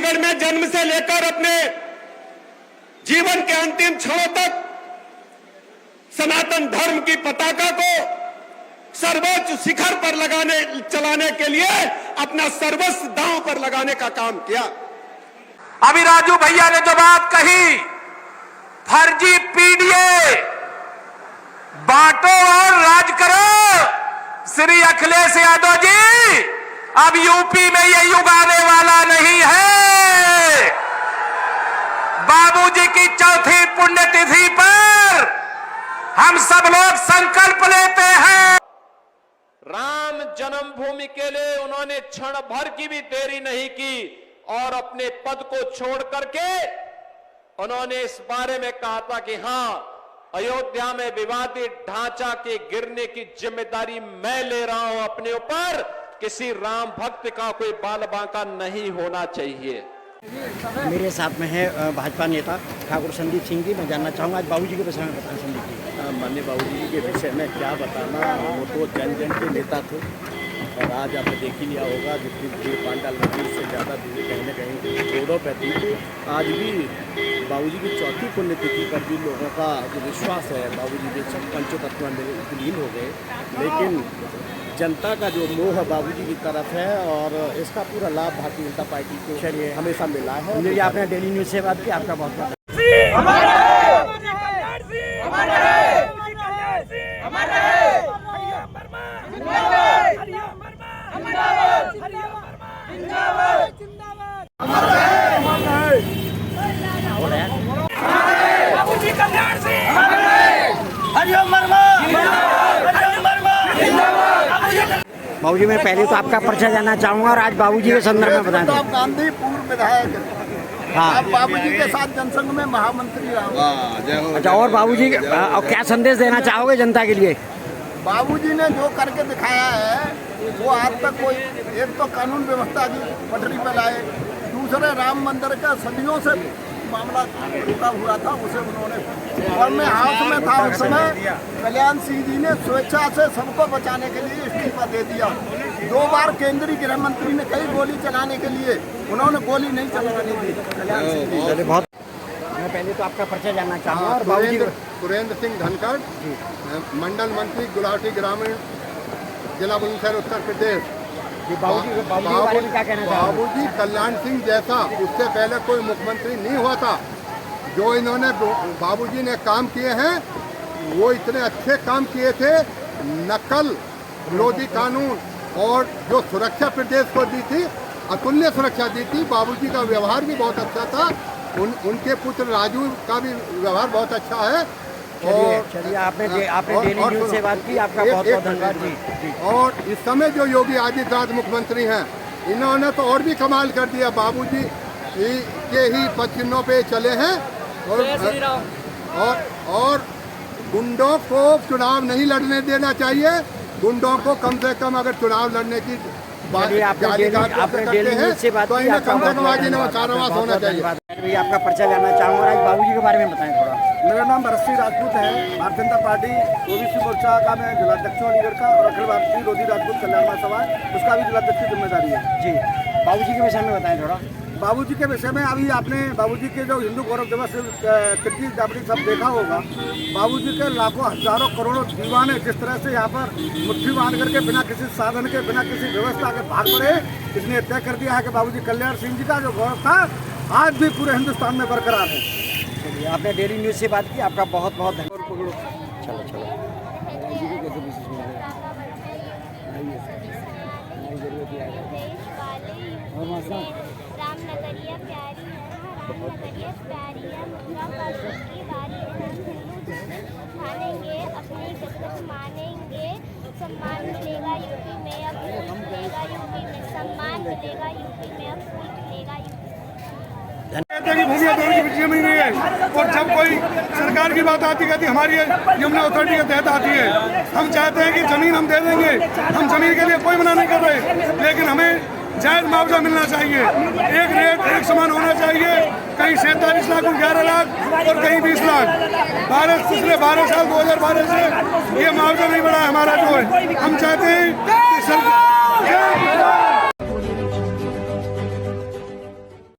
छत्तीसगढ़ में जन्म से लेकर अपने जीवन के अंतिम क्षणों तक सनातन धर्म की पताका को सर्वोच्च शिखर पर चलाने के लिए अपना सर्वस्व दांव पर लगाने का काम किया। अभी राजू भैया ने जो बात कही, फर्जी पीडीए बांटो और राज करो, श्री अखिलेश यादव जी अब यूपी में ये युग आने वाला नहीं है। बाबूजी की चौथी पुण्यतिथि पर हम सब लोग संकल्प लेते हैं। राम जन्मभूमि के लिए उन्होंने क्षण भर की भी देरी नहीं की और अपने पद को छोड़ करके उन्होंने इस बारे में कहा था कि हां, अयोध्या में विवादित ढांचा के गिरने की जिम्मेदारी मैं ले रहा हूं अपने ऊपर, किसी राम भक्त का कोई बाल बांका नहीं होना चाहिए। मेरे साथ में है भाजपा नेता ठाकुर संदीप सिंह जी। मैं जानना चाहूँगा आज बाबूजी के विषय में बताएं। संदीप जी, माननीय बाबूजी के विषय में क्या बताना, वो तो जन जन के नेता थे और आज आपने देख ही लिया होगा जितनी भीड़ पांडाल नदी से ज़्यादा भीड़ कहीं न कहीं रोडों पर थी। तो आज भी बाबूजी की चौथी पुण्यतिथि पर भी लोगों का जो विश्वास है, बाबूजी के पंचों तत्व में विलीन हो गए, लेकिन जनता का जो मोह बाबूजी की तरफ है और इसका पूरा लाभ भारतीय जनता पार्टी को चलिए हमेशा मिला है। ये आपने डेली न्यूज़ से बात की, आपका बहुत बहुत बाबूजी, मैं पहले तो आपका परिचय जानना चाहूँगा और आज बाबूजी के संदर्भ में बताएं। राम गांधी पूर्व विधायक, हाँ, आप बाबूजी के साथ जनसंघ में महामंत्री रहा। अच्छा, और बाबूजी और क्या संदेश देना चाहोगे जनता के लिए? बाबूजी ने जो करके दिखाया है वो आज तक कोई, एक तो कानून व्यवस्था की पटरी पर लाए, दूसरे राम मंदिर का सदियों से मामला रुका हुआ था, उसे उन्होंने, और मैं हाउस में था उस समय, कल्याण सिंह जी ने स्वेच्छा से सबको बचाने के लिए इस्तीफा दे दिया। 2 बार केंद्रीय गृह मंत्री ने कई गोली चलाने के लिए, उन्होंने गोली नहीं चलाने दी कल्याण सिंह जी। बहुत मैं पहले तो आपका परिचय जानना चाहूँगा और बाबूजी। सुरेंद्र सिंह धनखड़, मंडल मंत्री गुलाटी ग्रामीण, जिला बुलंदशहर, उत्तर प्रदेश। बाबूजी कल्याण सिंह जैसा उससे पहले कोई मुख्यमंत्री नहीं हुआ था। जो इन्होंने बाबूजी ने काम किए हैं वो इतने अच्छे काम किए थे। नकल विरोधी कानून और जो सुरक्षा प्रदेश को दी थी, अतुल्य सुरक्षा दी थी। बाबूजी का व्यवहार भी बहुत अच्छा था। उनके पुत्र राजू का भी व्यवहार बहुत अच्छा है। चलिए आपने डेली न्यूज़ से बात की, आपका बहुत बहुत धन्यवाद जी। और इस समय जो योगी आदित्यनाथ मुख्यमंत्री हैं, इन्होंने तो और भी कमाल कर दिया। बाबूजी के ही पद चिन्हों पे चले हैं और गुंडों को चुनाव नहीं लड़ने देना चाहिए। गुंडों को कम से कम अगर चुनाव लड़ने की आपने डेली न्यूज़ से बात की, कारावास होना चाहिए। आपका परिचय जानना चाहूँगा और आज बाबूजी के बारे में बताएं थोड़ा। मेरा नाम भरत राजपूत है। भारतीय जनता पार्टी ओबीसी मोर्चा का मैं जिलाध्यक्ष हूँ अलीगढ़ का, और अखिल भारतीय रोधी राजपूत कल्याण महासभा उसका भी जिलाध्यक्ष की जिम्मेदारी है जी। बाबूजी के विषय में बताएं थोड़ा। बाबूजी के विषय में अभी आपने बाबूजी के जो हिंदू गौरव दिवस कृति आपने सब देखा होगा। बाबूजी के लाखों हजारों करोड़ों दीवाने जिस तरह से यहाँ पर मुट्ठी बांध करके बिना किसी साधन के, बिना किसी व्यवस्था के भाग पड़े, इसने तय कर दिया है कि बाबूजी कल्याण सिंह जी का जो गौरव था आज भी पूरे हिंदुस्तान में बरकरार है। चलिए आपने डेली न्यूज़ से बात की, आपका बहुत बहुत धन्यवाद। चलो रामनगरिया प्यारी है, रामनगरिया प्यारी है, मुद्रा पासों की बारी है। ठानेंगे अपनी किस्मत मानेंगे, सम्मान मिलेगा यूपी में, अब फूल मिलेगा यूपी में, सम्मान मिलेगा यूपी में, अब फूल मिलेगा यूपी में। भूमिया दौड़ की विषय में नहीं है। और जब कोई सरकार की बात आती है हमारी यमुना अथॉरिटी के तहत आती है, हम चाहते हैं कि जमीन हम दे देंगे, हम जमीन के लिए कोई मना नहीं कर रहे, लेकिन हमें जायज मुआवजा मिलना चाहिए। एक रेट एक समान होना चाहिए। कहीं 47 लाख और 11 लाख और कहीं 20 लाख। पिछले 12 साल 2012 से ये मुआवजा नहीं बढ़ा हमारा जो है। हम चाहते हैं कि सरकार